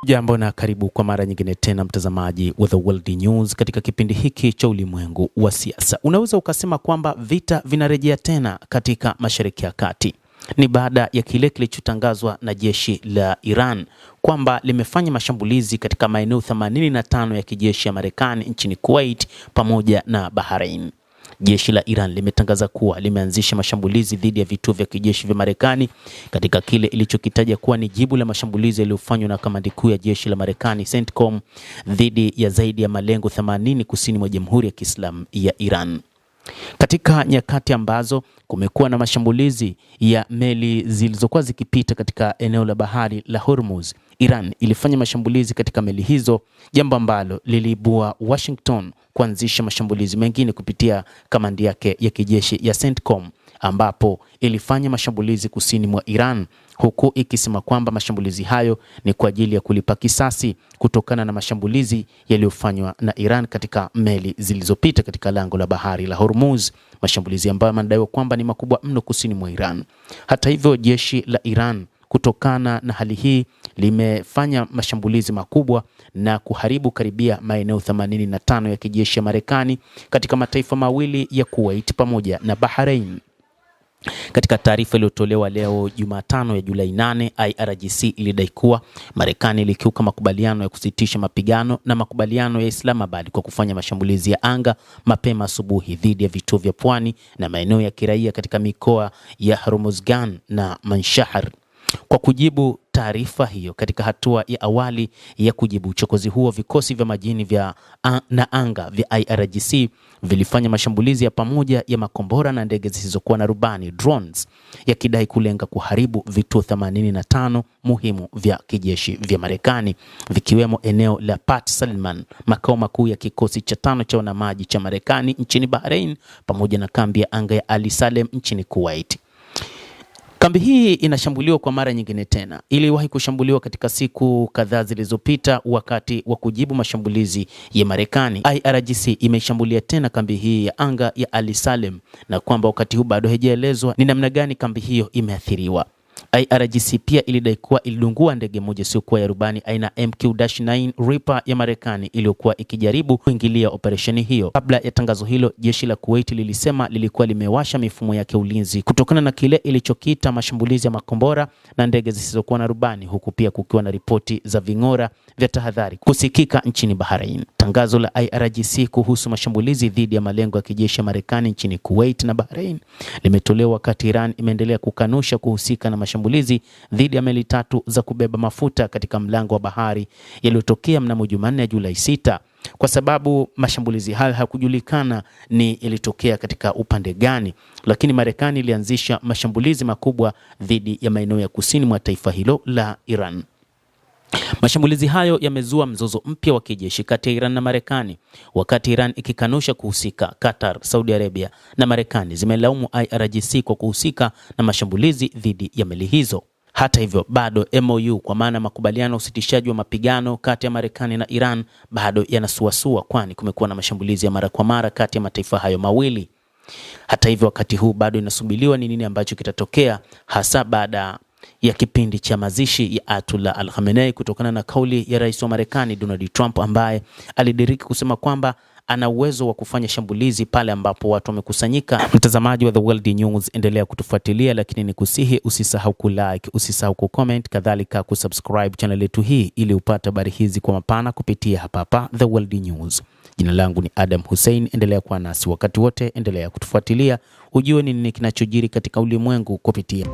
Hujambo na karibu kwa mara nyingine tena mtazamaji wa The World News katika kipindi hiki cha ulimwengu wa siasa. Unaweza ukasema kwamba vita vinarejea tena katika Mashariki ya Kati. Ni baada ya kile kilichotangazwa na jeshi la Iran kwamba limefanya mashambulizi katika maeneo 85 ya kijeshi ya Marekani nchini Kuwait pamoja na Bahrain. Jeshi la Iran limetangaza kuwa limeanzisha mashambulizi dhidi ya vituo vya kijeshi vya Marekani katika kile ilichokitaja kuwa ni jibu la mashambulizi yaliyofanywa na kamandi kuu ya jeshi la Marekani CENTCOM dhidi ya zaidi ya malengo 80 kusini mwa Jamhuri ya Kiislamu ya Iran. Katika nyakati ambazo kumekuwa na mashambulizi ya meli zilizokuwa zikipita katika eneo la bahari la Hormuz, Iran ilifanya mashambulizi katika meli hizo, jambo ambalo liliibua Washington kuanzisha mashambulizi mengine kupitia kamandi yake ya kijeshi ya CENTCOM, ambapo ilifanya mashambulizi kusini mwa Iran, huku ikisema kwamba mashambulizi hayo ni kwa ajili ya kulipa kisasi kutokana na mashambulizi yaliyofanywa na Iran katika meli zilizopita katika lango la bahari la Hormuz, mashambulizi ambayo yanadaiwa kwamba ni makubwa mno kusini mwa Iran. Hata hivyo, jeshi la Iran kutokana na hali hii limefanya mashambulizi makubwa na kuharibu karibia maeneo 85 ya kijeshi ya Marekani katika mataifa mawili ya Kuwait pamoja na Bahrain. Katika taarifa iliyotolewa leo Jumatano ya Julai 8, IRGC ilidai kuwa Marekani ilikiuka makubaliano ya kusitisha mapigano na makubaliano ya Islamabad kwa kufanya mashambulizi ya anga mapema asubuhi dhidi ya vituo vya pwani na maeneo ya kiraia katika mikoa ya Hormozgan na Manshahar. Kwa kujibu taarifa hiyo, katika hatua ya awali ya kujibu uchokozi huo, vikosi vya majini na anga vya IRGC vilifanya mashambulizi ya pamoja ya makombora na ndege zisizokuwa na rubani drones, yakidai kulenga kuharibu vituo 85 muhimu vya kijeshi vya Marekani, vikiwemo eneo la Port Salman, makao makuu ya kikosi cha 5 cha wanamaji cha Marekani nchini Bahrain, pamoja na kambi ya anga ya Ali Salem nchini Kuwait. Kambi hii inashambuliwa kwa mara nyingine tena. Iliwahi kushambuliwa katika siku kadhaa zilizopita wakati wa kujibu mashambulizi ya Marekani. IRGC imeshambulia tena kambi hii ya anga ya Ali Salem, na kwamba wakati huu bado haijaelezwa ni namna gani kambi hiyo imeathiriwa. IRGC pia ilidai kuwa ilidungua ndege moja isiyokuwa ya rubani aina MQ-9 Reaper ya Marekani iliyokuwa ikijaribu kuingilia operesheni hiyo. Kabla ya tangazo hilo, jeshi la Kuwait lilisema lilikuwa limewasha mifumo yake ulinzi kutokana na kile ilichokiita mashambulizi ya makombora na ndege zisizokuwa na rubani, huku pia kukiwa na ripoti za ving'ora vya tahadhari kusikika nchini Bahrain. Tangazo la IRGC kuhusu mashambulizi dhidi ya malengo ya kijeshi ya Marekani nchini Kuwait na Bahrain limetolewa wakati Iran imeendelea kukanusha kuhusika na mashambulizi dhidi ya meli 3 za kubeba mafuta katika mlango wa bahari yaliyotokea mnamo Jumanne ya Julai 6, kwa sababu mashambulizi hayo hakujulikana ni yalitokea katika upande gani, lakini Marekani ilianzisha mashambulizi makubwa dhidi ya maeneo ya kusini mwa taifa hilo la Iran. Mashambulizi hayo yamezua mzozo mpya wa kijeshi kati ya Iran na Marekani, wakati Iran ikikanusha kuhusika. Qatar, Saudi Arabia na Marekani zimelaumu IRGC kwa kuhusika na mashambulizi dhidi ya meli hizo. Hata hivyo, bado MOU, kwa maana makubaliano ya usitishaji wa mapigano kati ya Marekani na Iran, bado yanasuasua, kwani kumekuwa na mashambulizi ya mara kwa mara kati ya mataifa hayo mawili. Hata hivyo, wakati huu bado inasubiriwa ni nini ambacho kitatokea, hasa baada ya kipindi cha mazishi ya Ayatollah Al-Khamenei, kutokana na kauli ya rais wa Marekani Donald Trump, ambaye alidiriki kusema kwamba ana uwezo wa kufanya shambulizi pale ambapo watu wamekusanyika. Mtazamaji wa The World News, endelea kutufuatilia, lakini nikusihi usisahau kulike, usisahau kucomment, kadhalika kusubscribe channel yetu hii ili upate habari hizi kwa mapana kupitia hapa The World News. Jina langu ni Adam Hussein, endelea kuwa nasi wakati wote, endelea kutufuatilia ujue ni nini kinachojiri katika ulimwengu kupitia